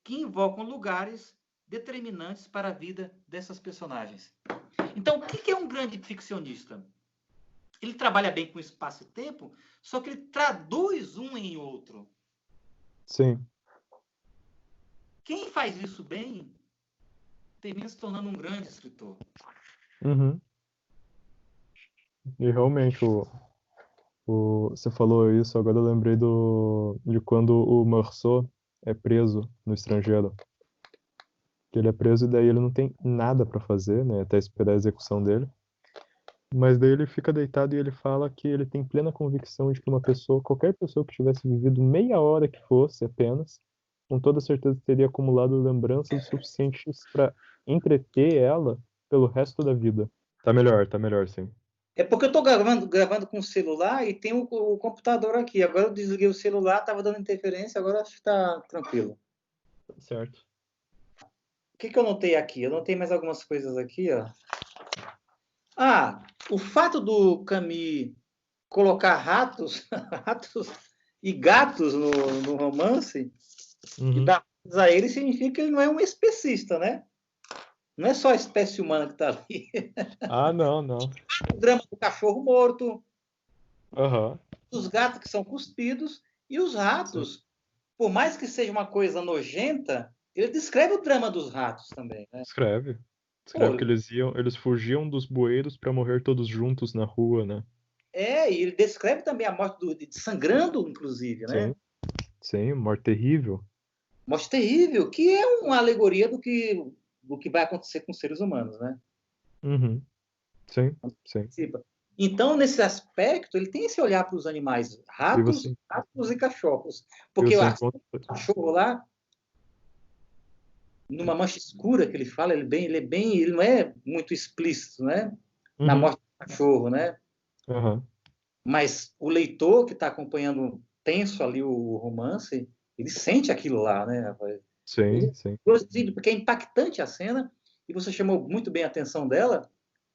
que invocam lugares determinantes para a vida dessas personagens. Então, o que é um grande ficcionista? Ele trabalha bem com espaço e tempo, só que ele traduz um em outro. Sim. Quem faz isso bem termina se tornando um grande escritor. E realmente, você falou isso, agora eu lembrei de quando o Meursault é preso no estrangeiro. Que ele é preso e daí ele não tem nada para fazer, né, até esperar a execução dele. Mas daí ele fica deitado e ele fala que ele tem plena convicção de que qualquer pessoa que tivesse vivido meia hora que fosse apenas, com toda certeza teria acumulado lembranças suficientes para entreter ela pelo resto da vida. Tá melhor, sim. É porque eu estou gravando com o celular e tem o computador aqui. Agora eu desliguei o celular, estava dando interferência, agora acho que está tranquilo. Certo. O que eu notei aqui? Eu notei mais algumas coisas aqui, ó. O fato do Camus colocar ratos e gatos no romance e dar a ele significa que ele não é um especista, né? Não é só a espécie humana que está ali. Não. O drama do cachorro morto, Aham. os gatos que são cuspidos e os ratos. Sim. Por mais que seja uma coisa nojenta, ele descreve o drama dos ratos também, né? Descreve que eles fugiam dos bueiros para morrer todos juntos na rua, né? E ele descreve também a morte sangrando, inclusive, né? Sim, morte terrível. Morte terrível, que é uma alegoria do que vai acontecer com os seres humanos, né? Sim. Então, nesse aspecto, ele tem esse olhar para os animais, ratos e cachorros. Porque o cachorro lá, numa mancha escura que ele fala, ele não é muito explícito, né? Na morte do cachorro, né? Mas o leitor que está acompanhando tenso ali o romance, ele sente aquilo lá, né, rapaz? Sim. Porque é impactante a cena, e você chamou muito bem a atenção dela.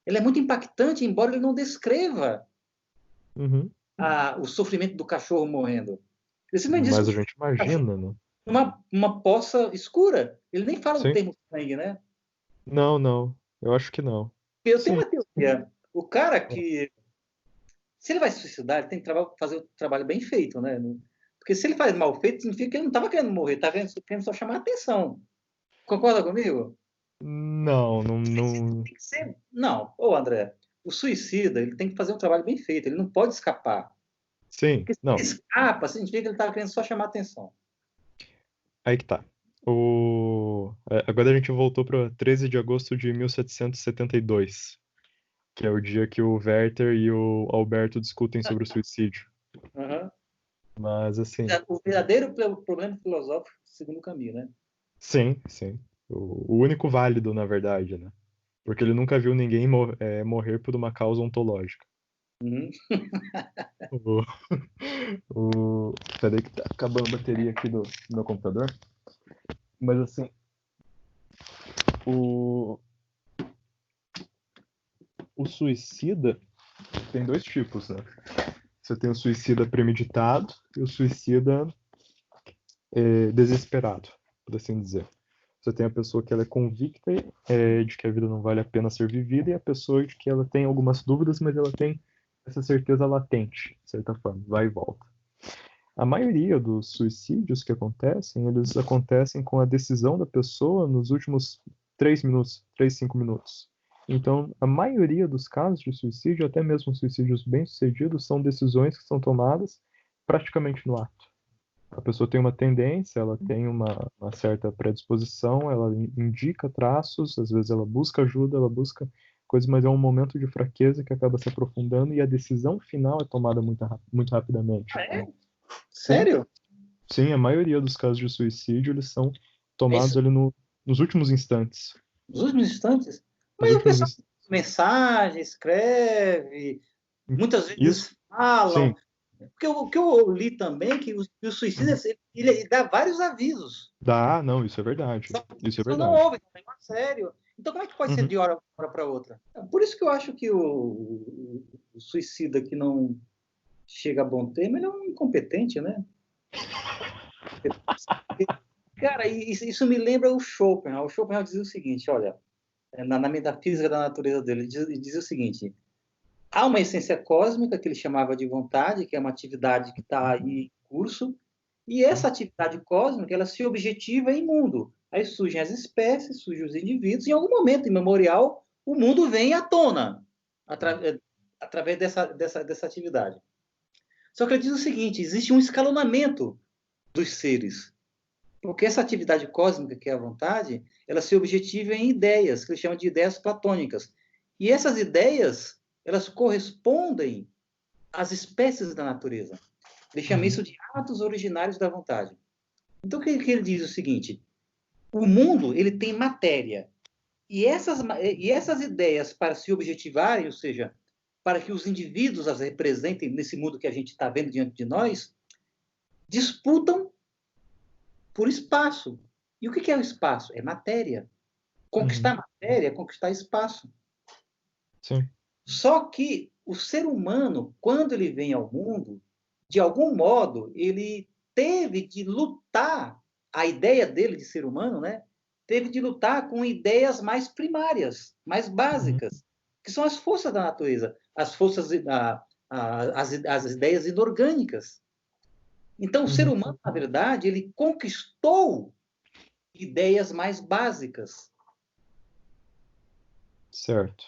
Ele é muito impactante, embora ele não descreva o sofrimento do cachorro morrendo. Mas a gente imagina, né? Uma poça escura. Ele nem fala o termo sangue, né? Não. Eu acho que não. Eu tenho uma teoria. O cara que... Se ele vai se suicidar, ele tem que fazer o trabalho bem feito, né? Porque se ele faz mal feito, significa que ele não estava querendo morrer, estava querendo só chamar a atenção. Concorda comigo? Não. Tem que ser... Não, André, o suicida, ele tem que fazer um trabalho bem feito, ele não pode escapar. Sim, porque se ele escapa, significa que ele estava querendo só chamar a atenção. Aí que tá. Agora a gente voltou para 13 de agosto de 1772, que é o dia que o Werther e o Alberto discutem sobre o suicídio. Mas, assim... O verdadeiro problema filosófico, segundo o Camus, né? Sim. O único válido, na verdade, né? Porque ele nunca viu ninguém morrer por uma causa ontológica. Peraí que tá acabando a bateria aqui do meu computador. Mas, assim... O suicida tem dois tipos, né? Você tem o suicida premeditado e o suicida desesperado, por assim dizer. Você tem a pessoa que ela é convicta de que a vida não vale a pena ser vivida, e a pessoa de que ela tem algumas dúvidas, mas ela tem essa certeza latente, de certa forma, vai e volta. A maioria dos suicídios que acontecem, eles acontecem com a decisão da pessoa nos últimos 3 minutos, 5 minutos. Então, a maioria dos casos de suicídio, até mesmo suicídios bem-sucedidos, são decisões que são tomadas praticamente no ato. A pessoa tem uma tendência, ela tem uma certa predisposição, ela indica traços, às vezes ela busca ajuda, ela busca coisa, mas é um momento de fraqueza que acaba se aprofundando e a decisão final é tomada muito rapidamente. Ah, é? Sim, Sério? sim, a maioria dos casos de suicídio, eles são É tomados isso, ali nos últimos instantes. nos últimos instantes? Nos Mas o últimos pessoal instantes. mensagem, escreve, muitas Isso, vezes falam. sim, Porque o que eu li também é que o suicídio uhum. ele dá vários avisos. Dá, não, isso é verdade. Só que as Isso é pessoas não verdade. ouvem, não é sério. Então, como é que pode ser Uhum. de hora para outra? Por isso que eu acho que o suicida que não chega a bom termo, ele é um incompetente, né? Cara, isso me lembra o Schopenhauer. O Schopenhauer dizia o seguinte, olha, na metafísica da natureza dele, ele dizia o seguinte, há uma essência cósmica, que ele chamava de vontade, que é uma atividade que está em curso, e essa atividade cósmica, ela se objetiva em mundo. Aí surgem as espécies, surgem os indivíduos, e em algum momento imemorial, o mundo vem à tona, através dessa atividade. Só que ele diz o seguinte, existe um escalonamento dos seres, porque essa atividade cósmica, que é a vontade, ela se objetiva em ideias, que ele chama de ideias platônicas. E essas ideias, elas correspondem às espécies da natureza. Ele chama isso de atos originários da vontade. Então, o que ele diz é o seguinte, o mundo ele tem matéria, e essas ideias, para se objetivarem, ou seja, para que os indivíduos as representem nesse mundo que a gente está vendo diante de nós, disputam por espaço. E o que é o espaço? É matéria. Conquistar matéria é conquistar espaço. Sim. Só que o ser humano, quando ele vem ao mundo, de algum modo, ele teve de lutar, a ideia dele de ser humano, né? Teve de lutar com ideias mais primárias, mais básicas, que são as forças da natureza, as forças, as ideias inorgânicas. Então, o ser humano, na verdade, ele conquistou ideias mais básicas. Certo.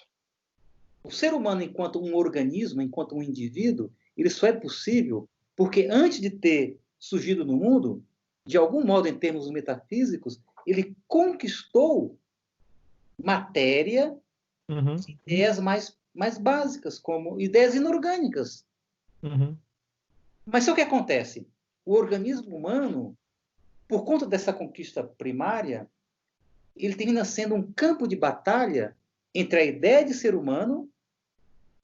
O ser humano, enquanto um organismo, enquanto um indivíduo, ele só é possível porque, antes de ter surgido no mundo, de algum modo, em termos metafísicos, ele conquistou matéria, Uhum. ideias mais básicas, como ideias inorgânicas. Uhum. Mas o que acontece? O organismo humano, por conta dessa conquista primária, ele termina sendo um campo de batalha entre a ideia de ser humano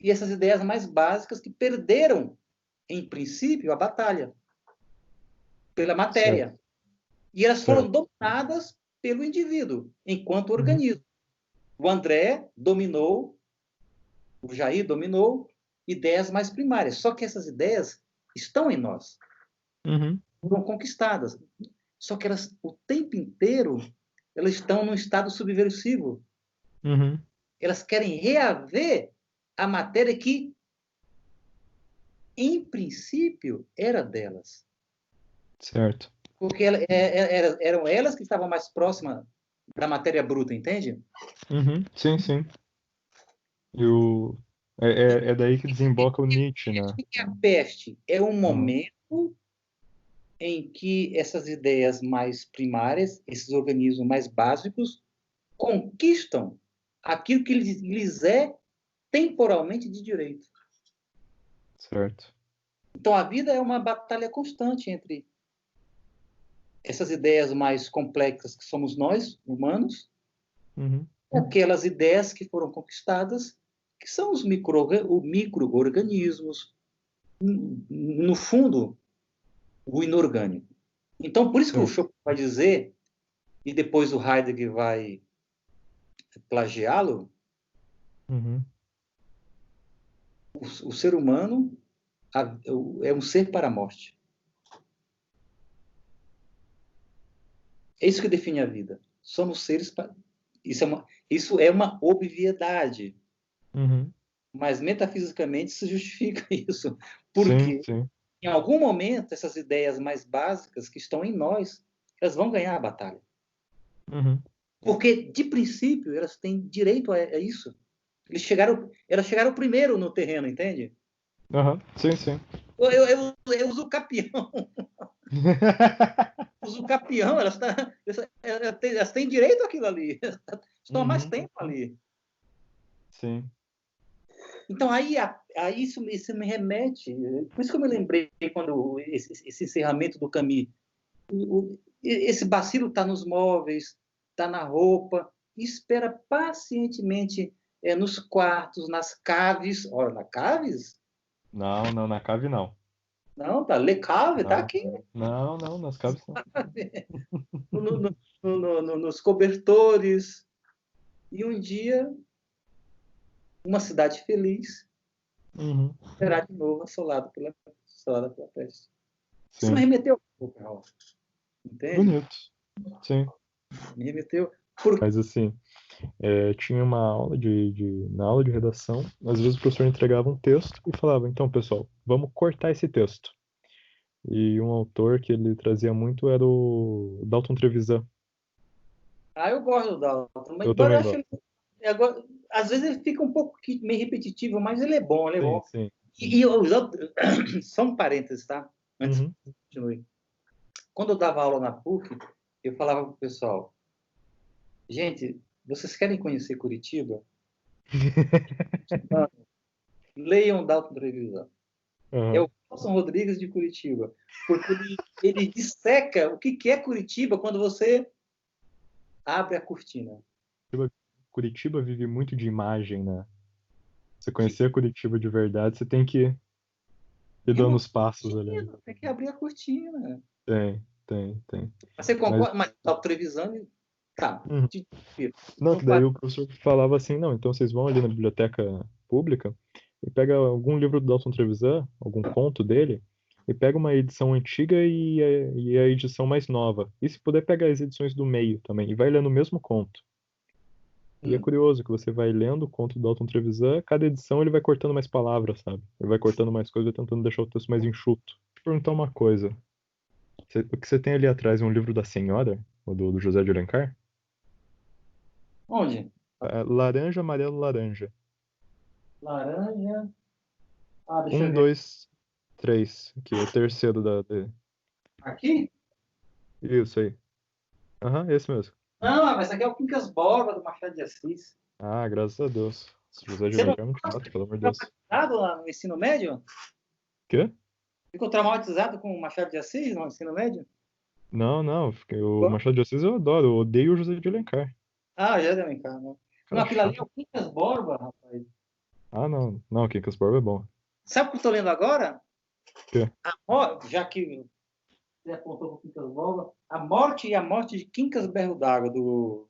e essas ideias mais básicas que perderam, em princípio, a batalha pela Certo. matéria. E elas foram Certo. dominadas pelo indivíduo, enquanto Uhum. organismo. O André dominou, o Jair dominou ideias mais primárias. Só que essas ideias estão em nós, Uhum. foram conquistadas. Só que elas, o tempo inteiro, elas estão num estado subversivo. Uhum. Elas querem reaver a matéria que, em princípio, era delas. Certo. Porque eram elas que estavam mais próximas da matéria bruta, entende? Uhum. Sim, sim. E o... é daí que desemboca o Nietzsche, né? E a peste é um Uhum. momento em que essas ideias mais primárias, esses organismos mais básicos, conquistam aquilo que lhes é temporalmente de direito. Certo. Então, a vida é uma batalha constante entre essas ideias mais complexas que somos nós, humanos, Uhum. e aquelas ideias que foram conquistadas, que são os micro-organismos, no fundo, o inorgânico. Então, por isso que o Certo. Schopenhauer vai dizer, e depois o Heidegger vai plagiá-lo, Uhum. o ser humano é um ser para a morte. É isso que define a vida. Somos seres para... Isso é uma obviedade, Uhum. mas metafisicamente se justifica isso. Sim, Porque, sim. em algum momento, essas ideias mais básicas que estão em nós, elas vão ganhar a batalha. Uhum. Porque, de princípio, elas têm direito a isso. Elas chegaram primeiro no terreno, entende? Uhum. Sim, sim. Eu uso o capião. Uso o capião, elas têm direito àquilo ali. Estão há mais Uhum. tempo ali. Sim. Então, aí isso me remete, por isso que eu me lembrei quando esse encerramento do Camus, esse bacilo está nos móveis, está na roupa, e espera pacientemente nos quartos, nas caves. Ora, na caves? Não, não, na cave não. Não, tá. Le Cave, tá Não, aqui. não, não, nas caves não. No- no- nos cobertores. E um dia, uma cidade feliz Uhum. será de novo assolada pela peste. Isso me Sim. remeteu um pouco, Raul, entende? Bonito. Sim. Me remeteu. Por... Mas assim, tinha uma aula na aula de redação, às vezes o professor entregava um texto e falava, então, pessoal, vamos cortar esse texto. E um autor que ele trazia muito era o Dalton Trevisan. Eu gosto do Dalton, mas Eu embora eu também ache gosto. ele, agora, às vezes ele fica um pouco meio repetitivo, mas ele é bom, ele é Sim, bom. sim. E os outros, só um parênteses, tá? Antes Uhum. que continue. Quando eu dava aula na PUC, eu falava para o pessoal, gente, vocês querem conhecer Curitiba? Leiam Dalton Trevisan. É Uhum. o Nelson Rodrigues de Curitiba, porque ele disseca o que é Curitiba quando você abre a cortina. Curitiba vive muito de imagem, né? Você conhecer Curitiba de verdade, você tem que ir É dando uma os passos ali. cortina, tem que abrir a cortina. Tem. Você Mas, concorda? Mas Dalton Trevisan, tá. uhum. Não, Então, que daí o professor falava assim, não, então vocês vão ali na biblioteca pública e pega algum livro do Dalton Trevisan, algum conto dele, e pega uma edição antiga e a edição mais nova. E se puder, pega as edições do meio também, e vai lendo o mesmo conto. E é curioso que você vai lendo o conto do Dalton Trevisan, cada edição ele vai cortando mais palavras, sabe? Ele vai cortando mais coisas, tentando deixar o texto mais enxuto. Deixa eu perguntar uma coisa. O que você tem ali atrás é um livro da Senhora, o do José de Alencar? onde? Laranja, amarelo, laranja. Laranja. Deixa eu Um, ver. dois, três. Aqui, o terceiro Aqui? Isso aí. Aham, esse mesmo. Não, mas aqui é o Quincas Borba do Machado de Assis. Ah, graças a Deus. Esse José de Você não Alencar é muito chato, pelo amor de ficou Deus. traumatizado lá no ensino médio? Quê? Ficou traumatizado com o Machado de Assis no ensino médio? Não, não. O Machado de Assis eu adoro. Eu odeio o José de Alencar. Já deu cá, né? Não, Cara aquilo ali chato. é o Quincas Borba, rapaz. Ah, não. Não, Quincas Borba é bom. Sabe o que eu estou lendo agora? Quê? Já que você apontou para o Quincas Borba, A Morte e a Morte de Quincas Berro d'Água, do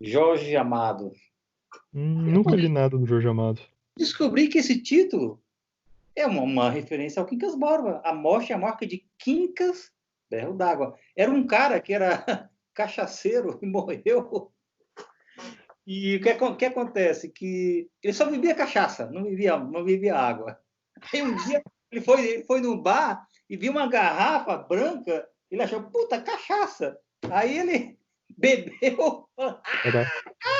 Jorge Amado. Nunca li nada do Jorge Amado. Descobri que esse título é uma referência ao Quincas Borba. A Morte e a Morte de Quincas Berro d'Água. Era um cara que era cachaceiro e morreu. E o que acontece? Que ele só bebia cachaça, não bebia água. Aí um dia ele foi no bar e viu uma garrafa branca, ele achou, puta, cachaça. Aí ele bebeu Caraca.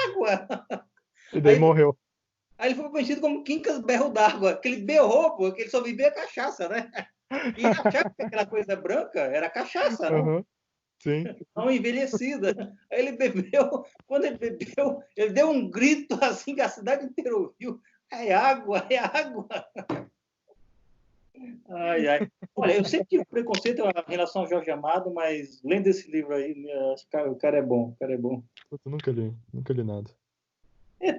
água. E daí Aí, morreu. aí ele ficou conhecido como Quincas Berro d'Água, que ele berrou, porque ele só bebia cachaça, né? E achava que aquela coisa branca era cachaça, não? Aham, sim. Não envelhecida. Aí ele bebeu, quando ele bebeu, ele deu um grito assim que a cidade inteira ouviu. É água, é água. Ai, ai. Olha, eu sempre tive preconceito em relação ao Jorge Amado, mas lendo esse livro aí, acho que o cara é bom, o cara é bom. Puta, nunca li nada.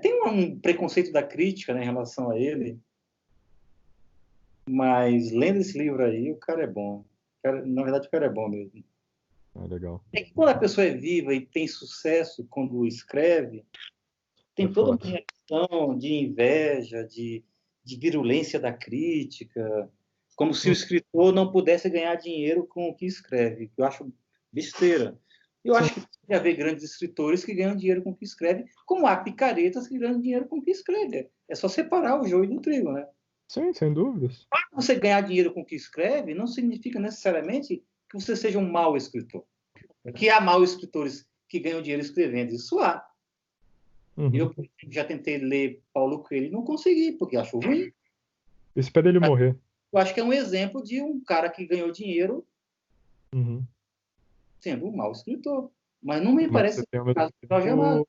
Tem um preconceito da crítica, né, em relação a ele, mas lendo esse livro aí, o cara é bom. Na verdade, o cara é bom mesmo. Ah, legal. É que quando a pessoa é viva e tem sucesso quando escreve, É tem toda uma foda. questão de inveja, de virulência da crítica, como se o escritor não pudesse ganhar dinheiro com o que escreve, que eu acho besteira. Eu Sim, acho que deve haver grandes escritores que ganham dinheiro com o que escreve, como há picaretas que ganham dinheiro com o que escreve. É só separar o joio do trigo, né? sim, sem dúvidas. Você ganhar dinheiro com o que escreve não significa necessariamente que você seja um mau escritor. Que há maus escritores que ganham dinheiro escrevendo, isso há. Uhum. Eu, por exemplo, já tentei ler Paulo Coelho e não consegui, porque acho ruim. Espera ele morrer. Eu acho que é um exemplo de um cara que ganhou dinheiro Uhum. sendo um mau escritor. Mas não me Mas parece você ser tem ao o mesmo caso do Jorge tempo Amado.